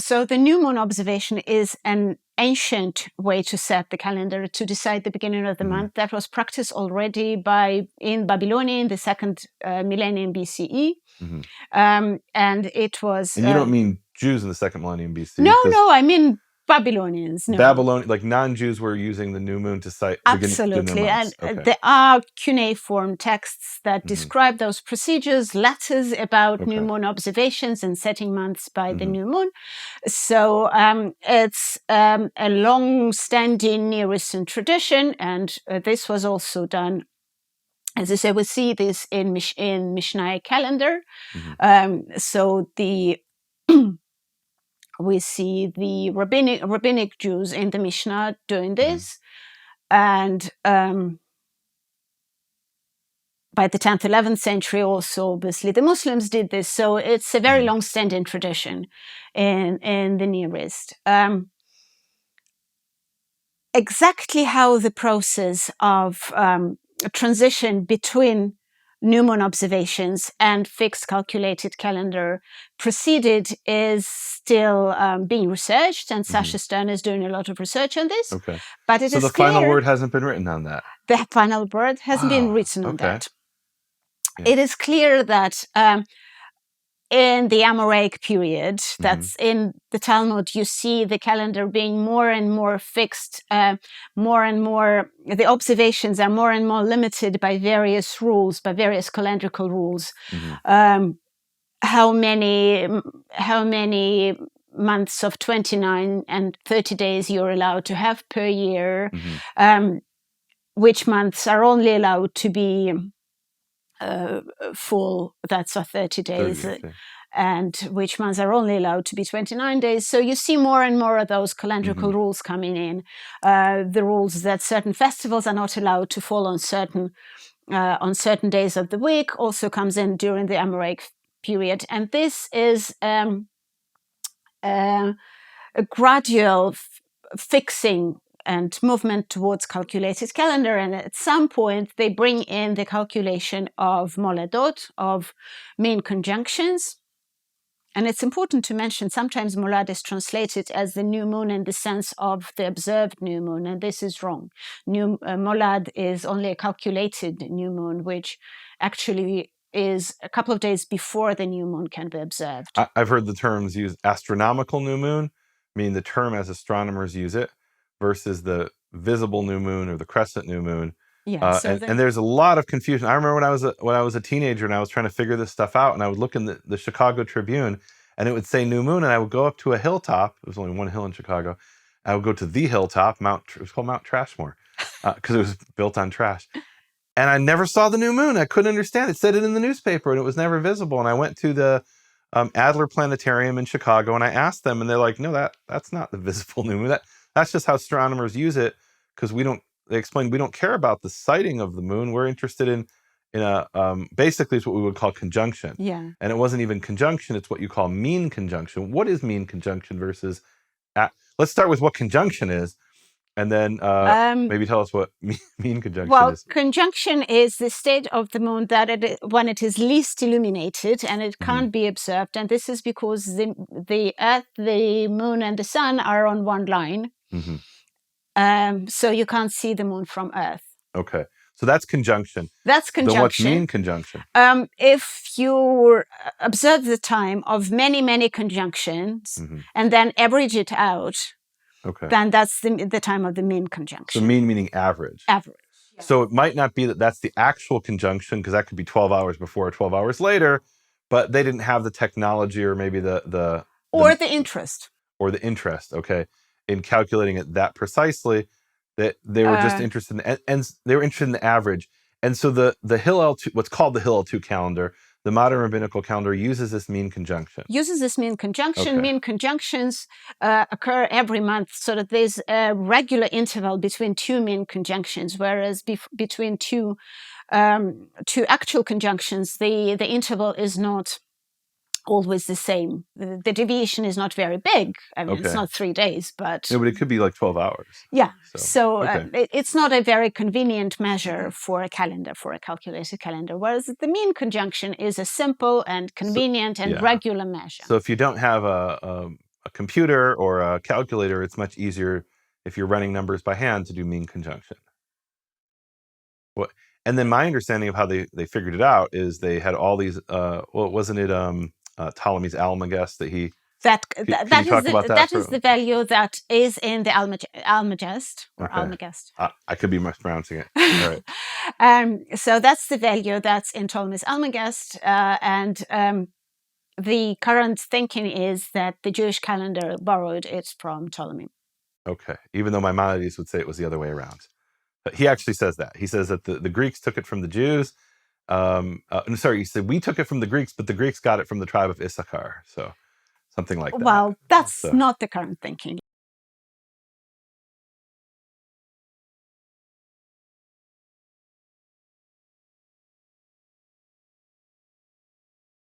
So the new moon observation is an ancient way to set the calendar, to decide the beginning of the month. That was practiced already in Babylonia in the second millennium BCE. And it was... And you don't mean Jews in the second millennium BC? No, I mean Babylonians. No. Babylon, like non-Jews were using the new moon to cite Absolutely. And there are cuneiform texts that describe those procedures, letters about new moon observations and setting months by the new moon. So it's a long-standing Near Eastern tradition, and this was also done. As I say, we see this in Mishnah calendar. So we see the rabbinic Jews in the Mishnah doing this. And by the 10th, 11th century also, obviously, the Muslims did this. So it's a very long-standing tradition in the Near East. Exactly how the process of transition between new moon observations and fixed calculated calendar proceeded is still being researched, and Sasha Stern is doing a lot of research on this. But it is the clear, final word hasn't been written on that. The final word hasn't been written on that. Yeah. It is clear that in the Amoraic period, that's in the Talmud, you see the calendar being more and more fixed, more and more, the observations are more and more limited by various rules, by various calendrical rules. How many months of 29 and 30 days you're allowed to have per year, which months are only allowed to be full, that's 30 days, and which months are only allowed to be 29 days. So you see more and more of those calendrical rules coming in. The rules that certain festivals are not allowed to fall on certain days of the week also comes in during the Amoraic period. And this is a gradual fixing and movement towards calculated calendar. And at some point, they bring in the calculation of moladot, of mean conjunctions. And it's important to mention, sometimes molad is translated as the new moon in the sense of the observed new moon, and this is wrong. Molad is only a calculated new moon, which actually is a couple of days before the new moon can be observed. I've heard the terms used, astronomical new moon, meaning the term as astronomers use it, versus the visible new moon or the crescent new moon. Yeah, and there's a lot of confusion. I remember when I was a teenager and I was trying to figure this stuff out, and I would look in the Chicago Tribune, and it would say new moon, and I would go up to a hilltop. There was only one hill in Chicago. I would go to the hilltop, it was called Mount Trashmore, because it was built on trash. And I never saw the new moon. I couldn't understand. It said it in the newspaper, and it was never visible. And I went to the Adler Planetarium in Chicago, and I asked them, and they're like, "No, that's not the visible new moon. That's just how astronomers use it, because they explained we don't care about the sighting of the moon. We're interested in a basically it's what we would call conjunction. Yeah. And it wasn't even conjunction, it's what you call mean conjunction. What is mean conjunction versus let's start with what conjunction is, and then maybe tell us what mean conjunction is. Well, conjunction is the state of the moon that when it is least illuminated and it can't be observed. And this is because the Earth, the moon, and the sun are on one line. So you can't see the moon from Earth. Okay. So that's conjunction. That's conjunction. Then what's mean conjunction? If you observe the time of many, many conjunctions and then average it out, then that's the time of the mean conjunction. So mean meaning average. Average. Yeah. So it might not be that that's the actual conjunction, because that could be 12 hours before or 12 hours later, but they didn't have the technology or maybe the interest. Or the interest, in calculating it that precisely, that they were just interested in, and they were interested in the average. And so the Hillel 2, what's called the Hillel 2 calendar, the modern rabbinical calendar, uses this mean conjunction. Mean conjunctions occur every month, so that there's a regular interval between two mean conjunctions, whereas between two actual conjunctions, the interval is not always the same. The deviation is not very big. I mean, it's not 3 days, but... No, but it could be like 12 hours. Yeah. So it's not a very convenient measure for a calendar, for a calculated calendar, whereas the mean conjunction is a simple and convenient and regular measure. So if you don't have a a computer or a calculator, it's much easier if you're running numbers by hand to do mean conjunction. What? And then my understanding of how they figured it out is they had all these. Well, wasn't it Ptolemy's Almagest that he? Could you talk about that That is the value that is in the Almagest or Okay. Almagest. I could be mispronouncing it. All right. So that's the value that's in Ptolemy's Almagest, and the current thinking is that the Jewish calendar borrowed it from Ptolemy. Okay. Even though Maimonides would say it was the other way around. But he actually says that. He says that the Greeks took it from the Jews. Sorry, he said we took it from the Greeks, but the Greeks got it from the tribe of Issachar. So something like that. Well, that's So. not the current thinking.